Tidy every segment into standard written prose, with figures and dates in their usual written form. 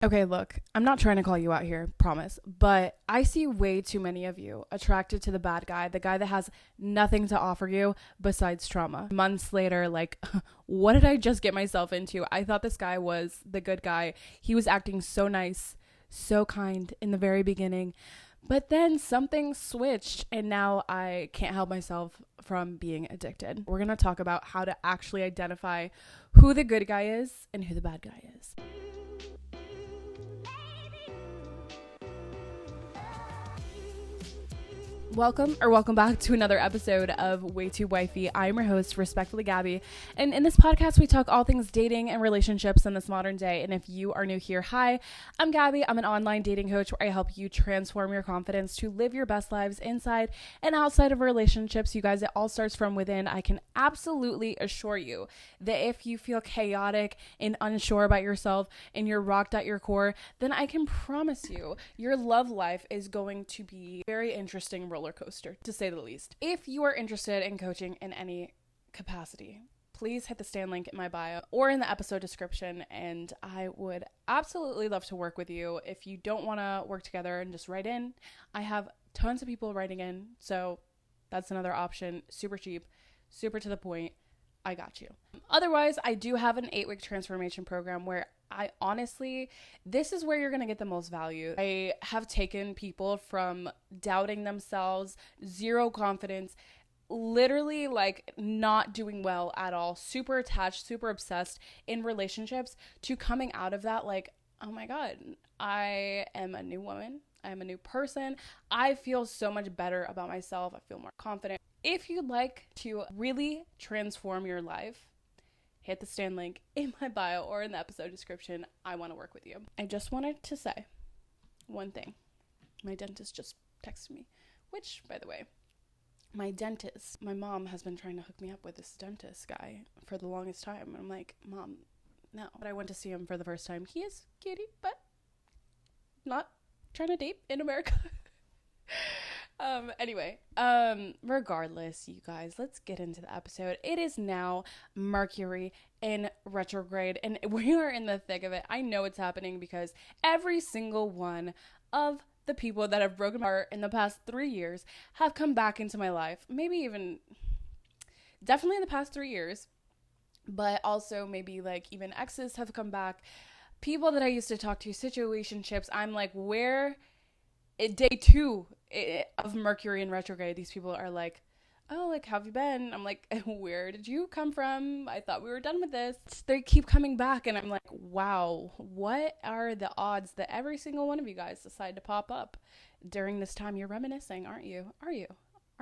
Okay, look, I'm not trying to call you out here, promise, but I see way too many of you attracted to the bad guy, the guy that has nothing to offer you besides trauma. Months later, like, what did I just get myself into? I thought this guy was the good guy. He was acting so nice, so kind in the very beginning, but then something switched, and now I can't help myself from being addicted. We're gonna talk about how to actually identify who the good guy is and who the bad guy is. Welcome back to another episode of Way Too Wifey. I'm your host, respectfully Gabby, and in this podcast we talk all things dating and relationships in this modern day. And if you are new here, hi, I'm Gabby. I'm an online dating coach where I help you transform your confidence to live your best lives inside and outside of relationships. You guys, it all starts from within. I can absolutely assure you that if you feel chaotic and unsure about yourself and you're rocked at your core, then I can promise you your love life is going to be very interesting roller coaster, to say the least. If you are interested in coaching in any capacity, please hit the stand link in my bio or in the episode description, and I would absolutely love to work with you. If you don't want to work together and just write in, I have tons of people writing in, so that's another option. Super cheap, super to the point. I got you. Otherwise, I do have an 8-week transformation program where I honestly, this is where you're going to get the most value. I have taken people from doubting themselves, zero confidence, literally like not doing well at all, super attached, super obsessed in relationships, to coming out of that like, oh my God, I am a new woman. I am a new person. I feel so much better about myself. I feel more confident. If you'd like to really transform your life, hit the stand link in my bio or in the episode description. I want to work with you. I just wanted to say one thing. My dentist just texted me, which, by the way, my mom has been trying to hook me up with this dentist guy for the longest time. And I'm like, Mom, no. But I went to see him for the first time. He is cutie, but not trying to date in America. Regardless, you guys, let's get into the episode. It is now Mercury in retrograde, and we are in the thick of it. I know it's happening because every single one of the people that have broken my heart in the past 3 years have come back into my life. Maybe even, definitely in the past 3 years, but also maybe like even exes have come back. People that I used to talk to, situationships, I'm like, where... Day 2 of Mercury in retrograde, these people are like, oh, like, how have you been? I'm like, where did you come from? I thought we were done with this. They keep coming back, and I'm like, wow, what are the odds that every single one of you guys decide to pop up during this time? You're reminiscing, aren't you? Are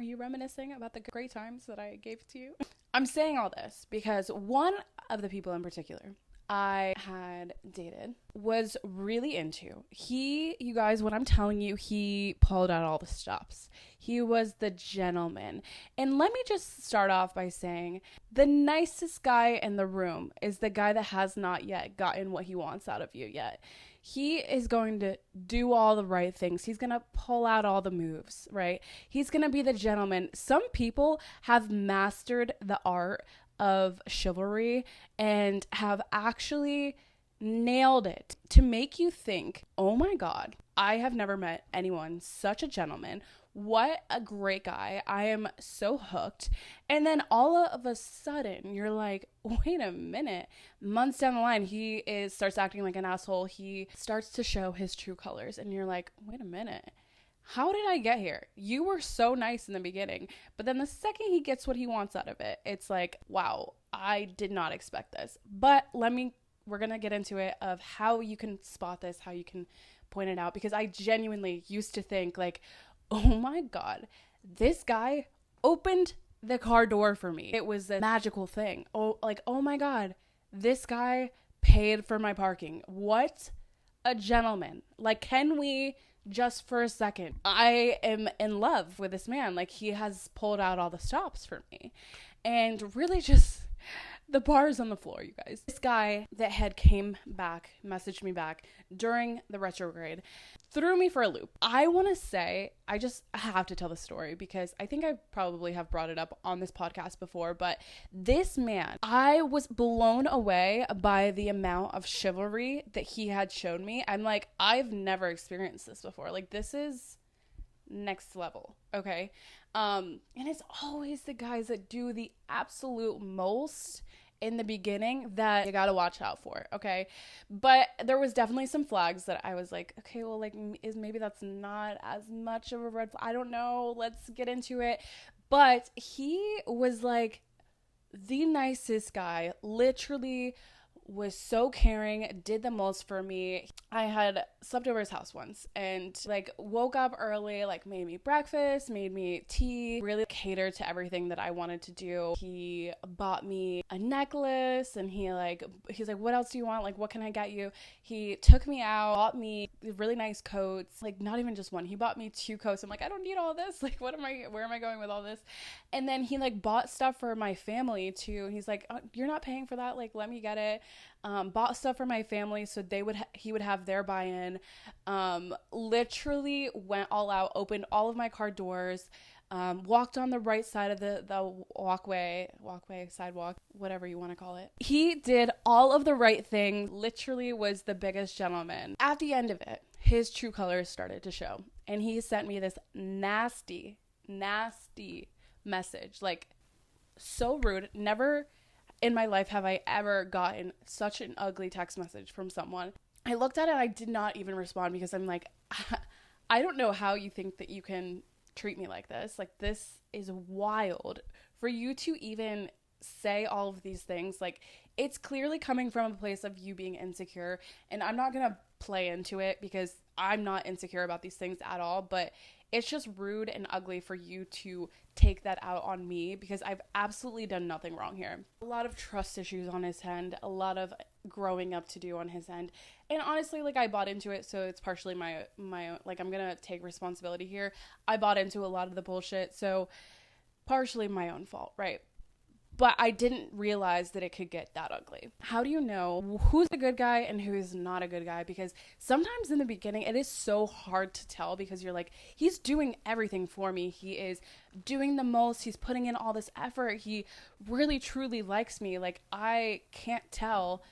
you reminiscing about the great times that I gave to you? I'm saying all this because one of the people in particular I had dated was really into. You guys, what I'm telling you, he pulled out all the stops. He was the gentleman. And let me just start off by saying the nicest guy in the room is the guy that has not yet gotten what he wants out of you yet. He is going to do all the right things. He's going to pull out all the moves, right? He's going to be the gentleman. Some people have mastered the art of chivalry and have actually nailed it to make you think, oh my God, I have never met anyone such a gentleman. What a great guy. I am so hooked. And then all of a sudden you're like, wait a minute. Months down the line, he starts acting like an asshole. He starts to show his true colors. And you're like, wait a minute. How did I get here? You were so nice in the beginning, but then the second he gets what he wants out of it, it's like, wow, I did not expect this. But we're going to get into it of how you can spot this, how you can point it out, because I genuinely used to think like, oh my God, this guy opened the car door for me. It was a magical thing. Oh my God, this guy paid for my parking. What a gentleman. Like, can we just for a second, I am in love with this man. Like, he has pulled out all the stops for me. And really just The bar is on the floor, you guys. This guy that had came back, messaged me back during the retrograde, threw me for a loop. I want to say, I just have to tell the story because I think I probably have brought it up on this podcast before, but this man, I was blown away by the amount of chivalry that he had shown me. I'm like, I've never experienced this before. Like, this is next level, okay? And it's always the guys that do the absolute most in the beginning that you gotta watch out for, okay? But there was definitely some flags that I was like, okay, well, like, maybe that's not as much of a red flag. I don't know. Let's get into it. But he was like the nicest guy, literally was so caring, did the most for me. I had slept over his house once and like woke up early, like made me breakfast, made me tea, really catered to everything that I wanted to do. He bought me a necklace and he's like, what else do you want? Like, what can I get you? He took me out, bought me really nice coats, like not even just one. He bought me 2 coats. I'm like, I don't need all this. Like, where am I going with all this? And then he like bought stuff for my family too. He's like, oh, you're not paying for that. Like, let me get it. Bought stuff for my family so he would have their buy-in. Literally went all out, opened all of my car doors, walked on the right side of the walkway, sidewalk, whatever you want to call it. He did all of the right thing, literally was the biggest gentleman. At the end of it, his true colors started to show, and he sent me this nasty message, like so rude. Never in my life have I ever gotten such an ugly text message from someone. I looked at it and I did not even respond because I'm like, I don't know how you think that you can treat me like this. Like, this is wild for you to even say all of these things. Like, it's clearly coming from a place of you being insecure, and I'm not going to play into it because I'm not insecure about these things at all, but it's just rude and ugly for you to take that out on me because I've absolutely done nothing wrong here. A lot of trust issues on his end, a lot of growing up to do on his end. And honestly, like, I bought into it, so it's partially my like, I'm gonna take responsibility here. I bought into a lot of the bullshit, so partially my own fault, right? But I didn't realize that it could get that ugly. How do you know who's a good guy and who's not a good guy? Because sometimes in the beginning, it is so hard to tell because you're like, he's doing everything for me. He is doing the most. He's putting in all this effort. He really, truly likes me. Like, I can't tell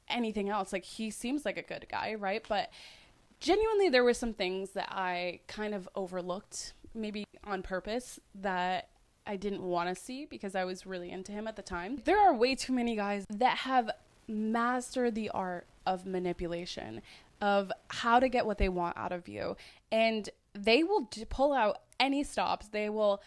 anything else. Like, he seems like a good guy, right? But genuinely, there were some things that I kind of overlooked, maybe on purpose, that I didn't want to see because I was really into him at the time. There are way too many guys that have mastered the art of manipulation, of how to get what they want out of you. And they will pull out any stops. They will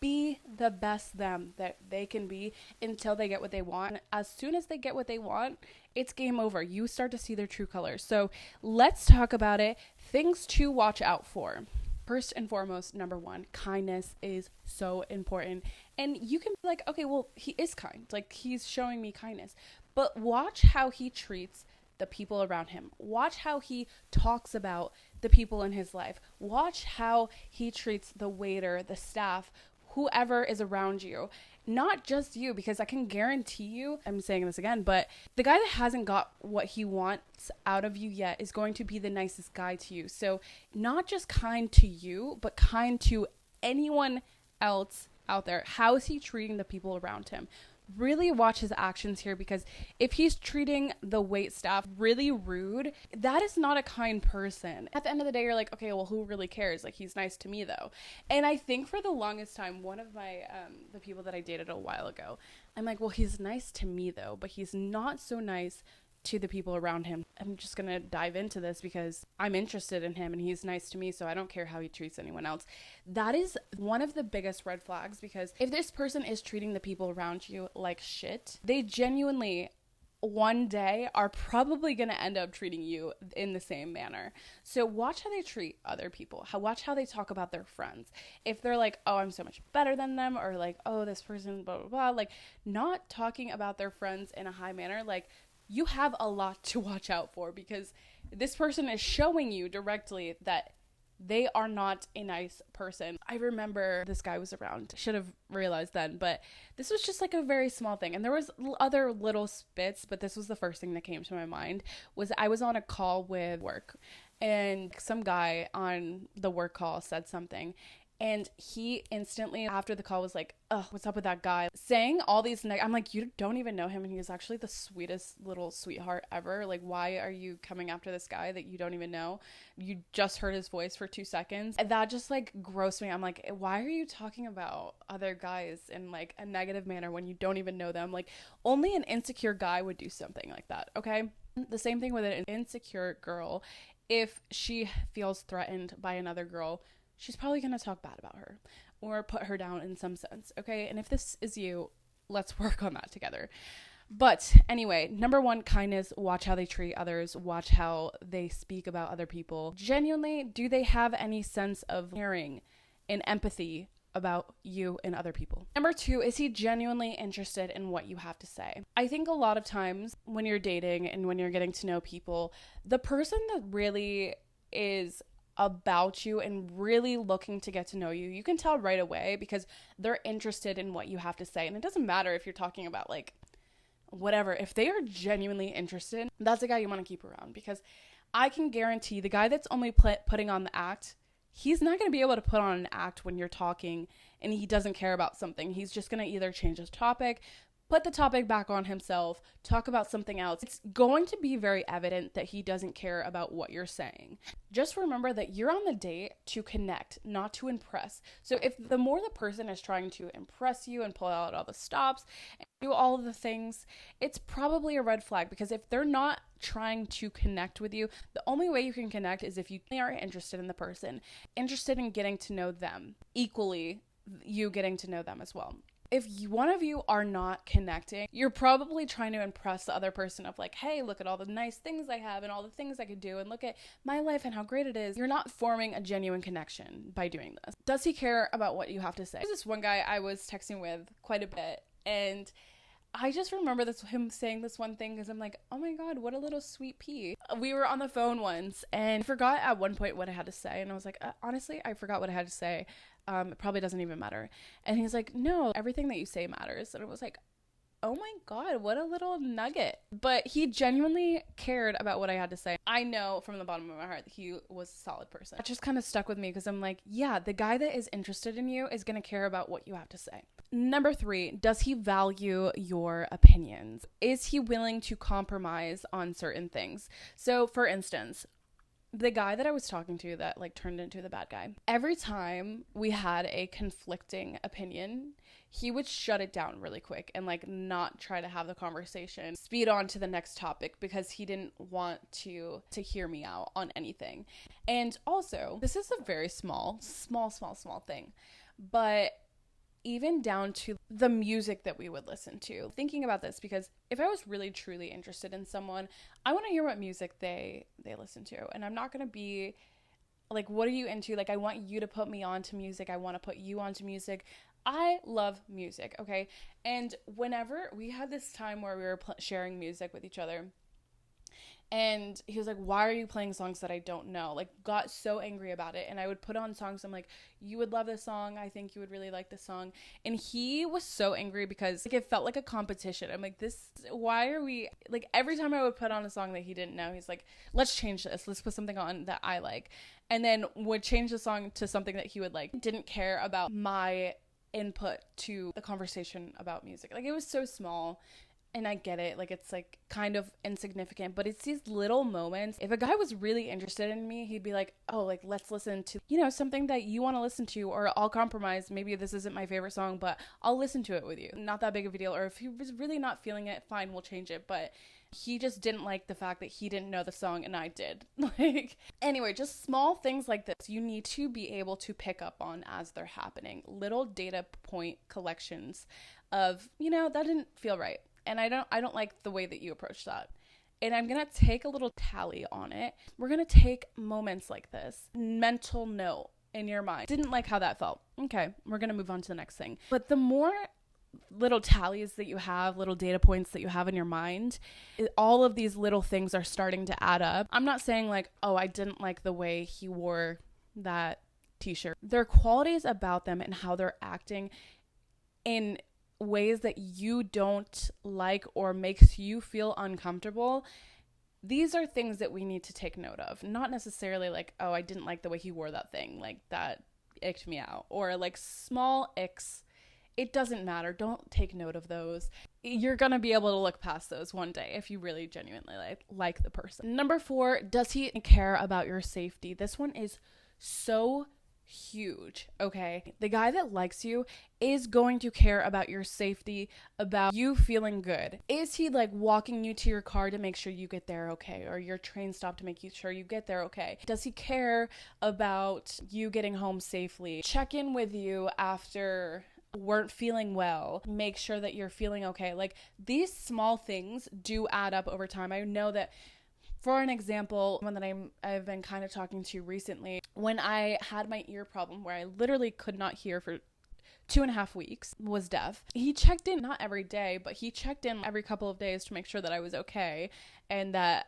be the best them that they can be until they get what they want. As soon as they get what they want, it's game over. You start to see their true colors. So let's talk about it. Things to watch out for. First and foremost, number 1, kindness is so important. And you can be like, okay, well, he is kind. Like, he's showing me kindness. But watch how he treats the people around him. Watch how he talks about the people in his life. Watch how he treats the waiter, the staff, whoever is around you. Not just you, because I can guarantee you, I'm saying this again, but the guy that hasn't got what he wants out of you yet is going to be the nicest guy to you. So not just kind to you, but kind to anyone else out there. How is he treating the people around him? Really watch his actions here, because if he's treating the wait staff really rude, that is not a kind person. At the end of the day, you're like, okay, well, who really cares? Like, he's nice to me though. And I think for the longest time, one of my the people that I dated a while ago, I'm like, well, he's nice to me though, but he's not so nice to the people around him. I'm just gonna dive into this because I'm interested in him and he's nice to me, so I don't care how he treats anyone else. That is one of the biggest red flags, because if this person is treating the people around you like shit, they genuinely one day are probably going to end up treating you in the same manner. So watch how they treat other people. Watch how they talk about their friends. If they're like, oh, I'm so much better than them, or like, oh, this person, blah, blah, blah, like, not talking about their friends in a high manner, like, you have a lot to watch out for, because this person is showing you directly that they are not a nice person. I remember this guy was around. Should have realized then, but this was just like a very small thing. And there was other little spits, but this was the first thing that came to my mind. Was I was on a call with work, and some guy on the work call said something. And he instantly, after the call, was like, "Oh, what's up with that guy?" Saying all these, I'm like, you don't even know him, and he's actually the sweetest little sweetheart ever. Like, why are you coming after this guy that you don't even know? You just heard his voice for 2 seconds. And that just, like, grossed me. I'm like, why are you talking about other guys in, like, a negative manner when you don't even know them? Like, only an insecure guy would do something like that, okay? The same thing with an insecure girl. If she feels threatened by another girl, she's probably going to talk bad about her or put her down in some sense, okay? And if this is you, let's work on that together. But anyway, number 1, kindness. Watch how they treat others. Watch how they speak about other people. Genuinely, do they have any sense of caring and empathy about you and other people? Number 2, is he genuinely interested in what you have to say? I think a lot of times when you're dating and when you're getting to know people, the person that really is about you and really looking to get to know you, you can tell right away because they're interested in what you have to say. And it doesn't matter if you're talking about like whatever. If they are genuinely interested, that's a guy you want to keep around, because I can guarantee the guy that's only putting on the act, he's not going to be able to put on an act when you're talking and he doesn't care about something. He's just going to either change his topic, put the topic back on himself, talk about something else. It's going to be very evident that he doesn't care about what you're saying. Just remember that you're on the date to connect, not to impress. So if the more the person is trying to impress you and pull out all the stops and do all of the things, it's probably a red flag, because if they're not trying to connect with you, the only way you can connect is if you are interested in the person, interested in getting to know them, equally you getting to know them as well. If one of you are not connecting, you're probably trying to impress the other person of like, hey, look at all the nice things I have and all the things I could do, and look at my life and how great it is. You're not forming a genuine connection by doing this. Does he care about what you have to say? There's this one guy I was texting with quite a bit, and I just remember him saying this one thing because I'm like, oh my God, what a little sweet pea. We were on the phone once and I forgot at one point what I had to say. And I was like, honestly, I forgot what I had to say. It probably doesn't even matter. And he's like, no, everything that you say matters. And I was like, oh my God, what a little nugget. But he genuinely cared about what I had to say. I know from the bottom of my heart that he was a solid person. That just kind of stuck with me because I'm like, yeah, the guy that is interested in you is going to care about what you have to say. Number 3, does he value your opinions? Is he willing to compromise on certain things? So for instance, the guy that I was talking to that like turned into the bad guy, every time we had a conflicting opinion, he would shut it down really quick and like not try to have the conversation, speed on to the next topic, because he didn't want to hear me out on anything. And also, this is a very small thing, but even down to the music that we would listen to. Thinking about this, because if I was really truly interested in someone, I want to hear what music they listen to. And I'm not going to be like, what are you into? Like, I want you to put me onto music. I want to put you onto music. I love music, okay? And whenever we had this time where we were sharing music with each other, and he was like, why are you playing songs that I don't know? Like, got so angry about it. And I would put on songs. I'm like, you would love this song. I think you would really like this song. And he was so angry because like it felt like a competition. I'm like, why are we, like, every time I would put on a song that he didn't know, he's like, let's change this. Let's put something on that I like. And then would change the song to something that he would like. Didn't care about my input to the conversation about music. Like, it was so small. And I get it, like, it's like kind of insignificant, but it's these little moments. If a guy was really interested in me, he'd be like, oh, like, let's listen to, you know, something that you want to listen to, or I'll compromise. Maybe this isn't my favorite song, but I'll listen to it with you. Not that big of a deal. Or if he was really not feeling it, fine, we'll change it. But he just didn't like the fact that he didn't know the song and I did. Like, anyway, just small things like this you need to be able to pick up on as they're happening. Little data point collections of, you know, that didn't feel right. And I don't like the way that you approach that. And I'm going to take a little tally on it. We're going to take moments like this. Mental note in your mind. Didn't like how that felt. Okay, we're going to move on to the next thing. But the more little tallies that you have, little data points that you have in your mind, all of these little things are starting to add up. I'm not saying like, oh, I didn't like the way he wore that t-shirt. Their qualities about them and how they're acting in ways that you don't like or makes you feel uncomfortable, these are things that we need to take note of. Not necessarily like, oh, I didn't like the way he wore that thing, like that icked me out, or like small icks. It doesn't matter. Don't take note of those. You're gonna be able to look past those one day if you really genuinely like the person. Number 4, does he care about your safety? This one is so huge, okay? The guy that likes you is going to care about your safety, about you feeling good. Is he like walking you to your car to make sure you get there okay, or your train stop to make sure you get there okay? Does he care about you getting home safely? Check in with you after weren't feeling well, make sure that you're feeling okay. Like, these small things do add up over time. I know that, for an example, one that I've been kind of talking to recently, when I had my ear problem where I literally could not hear for 2.5 weeks, was deaf. He checked in, not every day, but he checked in every couple of days to make sure that I was okay, and that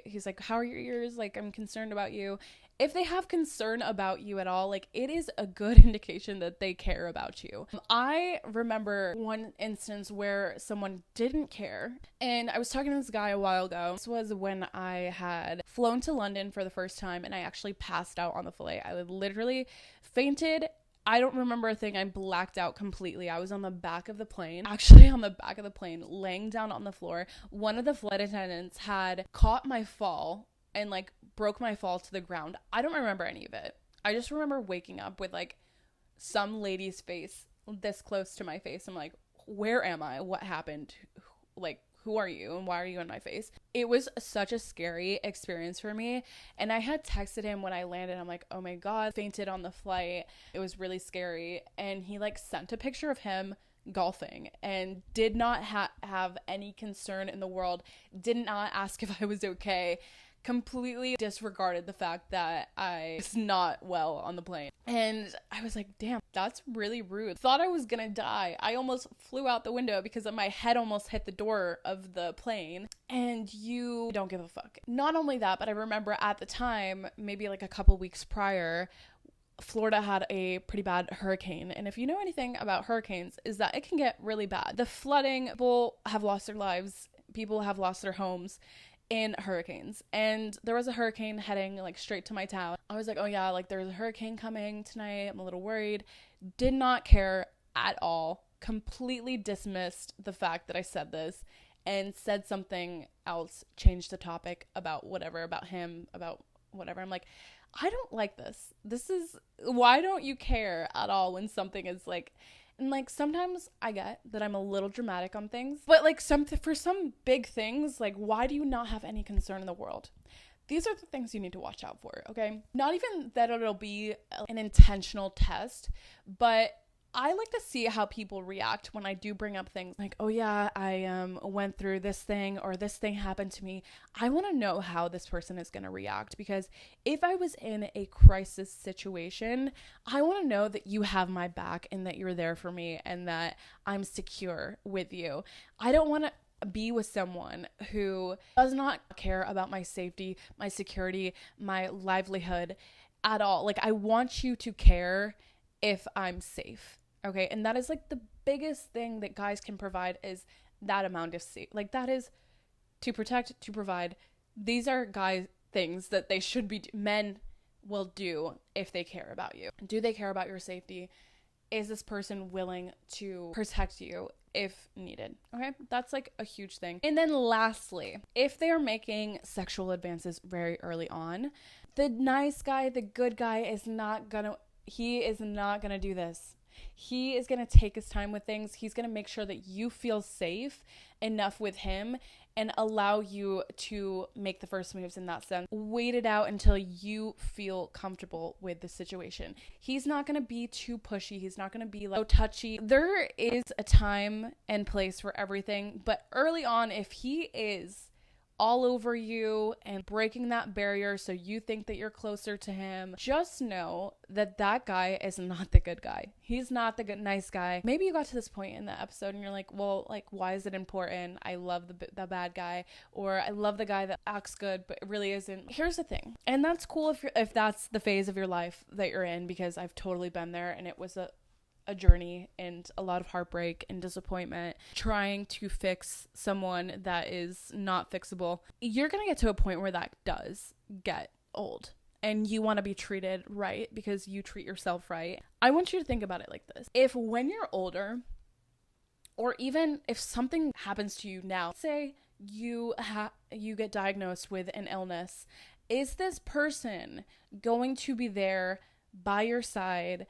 he's like, how are your ears? Like, I'm concerned about you. If they have concern about you at all, like, it is a good indication that they care about you. I remember one instance where someone didn't care, and I was talking to this guy a while ago. This was when I had flown to London for the first time, and I actually passed out on the flight. I literally fainted. I don't remember a thing. I blacked out completely. I was on the back of the plane, laying down on the floor. One of the flight attendants had caught my fall and like broke my fall to the ground. I don't remember any of it. I just remember waking up with like some lady's face this close to my face. I'm like, where am I? What happened? Like, who are you? And why are you in my face? It was such a scary experience for me. And I had texted him when I landed. I'm like, oh my God, fainted on the flight. It was really scary. And he like sent a picture of him golfing and did not have any concern in the world. Did not ask if I was okay. Completely disregarded the fact that I was not well on the plane. And I was like, damn, that's really rude. Thought I was gonna die. I almost flew out the window because my head almost hit the door of the plane. And you don't give a fuck. Not only that, but I remember at the time, maybe like a couple weeks prior, Florida had a pretty bad hurricane. And if you know anything about hurricanes, is that it can get really bad. The flooding, people have lost their lives. People have lost their homes in hurricanes. And there was a hurricane heading like straight to my town. I was like, oh yeah, like there's a hurricane coming tonight. I'm a little worried. Did not care at all. Completely dismissed the fact that I said this and said something else, changed the topic about whatever, about him, about whatever. I'm like, I don't like this. Why don't you care at all when something is like, and like sometimes I get that I'm a little dramatic on things, but like for some big things, like why do you not have any concern in the world? These are the things you need to watch out for, okay? Not even that it'll be an intentional test, but I like to see how people react when I do bring up things like, oh yeah, I went through this thing or this thing happened to me. I want to know how this person is going to react, because if I was in a crisis situation, I want to know that you have my back and that you're there for me and that I'm secure with you. I don't want to be with someone who does not care about my safety, my security, my livelihood at all. Like, I want you to care if I'm safe. Okay, and that is like the biggest thing that guys can provide, is that amount of safety. Like, that is to protect, to provide. These are guys things that they should be, men will do if they care about you. Do they care about your safety? Is this person willing to protect you if needed? Okay, that's like a huge thing. And then lastly, if they are making sexual advances very early on, the nice guy, the good guy is not gonna do this. He is going to take his time with things. He's going to make sure that you feel safe enough with him and allow you to make the first moves in that sense. Wait it out until you feel comfortable with the situation. He's not going to be too pushy. He's not going to be like so touchy. There is a time and place for everything, but early on, if he is all over you and breaking that barrier so you think that you're closer to him, just know that that guy is not the good guy. He's not the good, nice guy. Maybe you got to this point in the episode and you're like, well, like, why is it important? I love the bad guy, or I love the guy that acts good but it really isn't. Here's the thing, and that's cool if that's the phase of your life that you're in, because I've totally been there, and it was a journey and a lot of heartbreak and disappointment trying to fix someone that is not fixable. You're gonna get to a point where that does get old and you want to be treated right because you treat yourself right. I want you to think about it like this. If when you're older, or even if something happens to you now, say you get diagnosed with an illness, is this person going to be there by your side,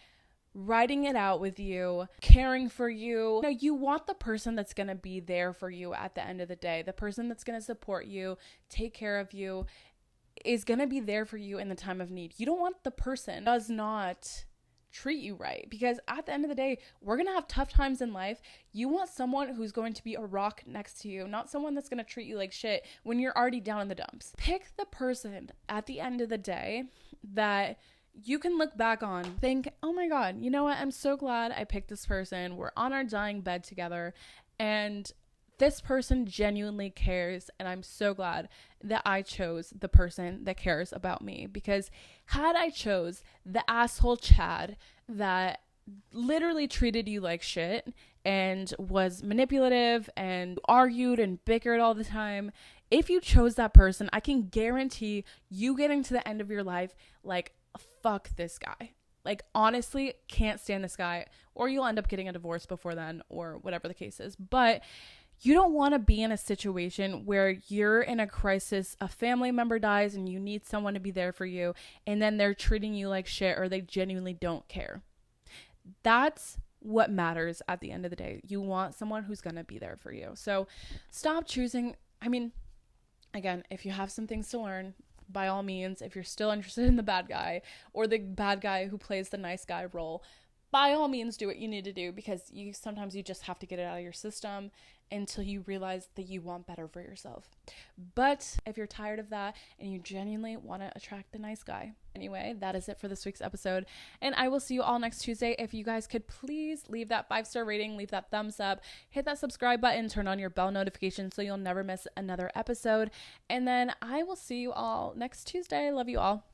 writing it out with you, caring for you? No, you want the person that's going to be there for you at the end of the day. The person that's going to support you, take care of you, is going to be there for you in the time of need. You don't want the person who does not treat you right, because at the end of the day, we're going to have tough times in life. You want someone who's going to be a rock next to you, not someone that's going to treat you like shit when you're already down in the dumps. Pick the person at the end of the day that you can look back on, think, oh my God, you know what? I'm so glad I picked this person. We're on our dying bed together, and this person genuinely cares, and I'm so glad that I chose the person that cares about me. Because had I chose the asshole Chad that literally treated you like shit and was manipulative and argued and bickered all the time, if you chose that person, I can guarantee you getting to the end of your life like, fuck this guy. Like, honestly, can't stand this guy. Or you'll end up getting a divorce before then, or whatever the case is. But you don't want to be in a situation where you're in a crisis, a family member dies and you need someone to be there for you, and then they're treating you like shit, or they genuinely don't care. That's what matters at the end of the day. You want someone who's going to be there for you. So stop choosing. I mean, again, if you have some things to learn, by all means, if you're still interested in the bad guy or the bad guy who plays the nice guy role, by all means do what you need to do, because sometimes you just have to get it out of your system until you realize that you want better for yourself. But if you're tired of that and you genuinely want to attract the nice guy. Anyway, that is it for this week's episode, and I will see you all next Tuesday. If you guys could please leave that 5-star rating, leave that thumbs up, hit that subscribe button, turn on your bell notification so you'll never miss another episode, and then I will see you all next Tuesday. Love you all.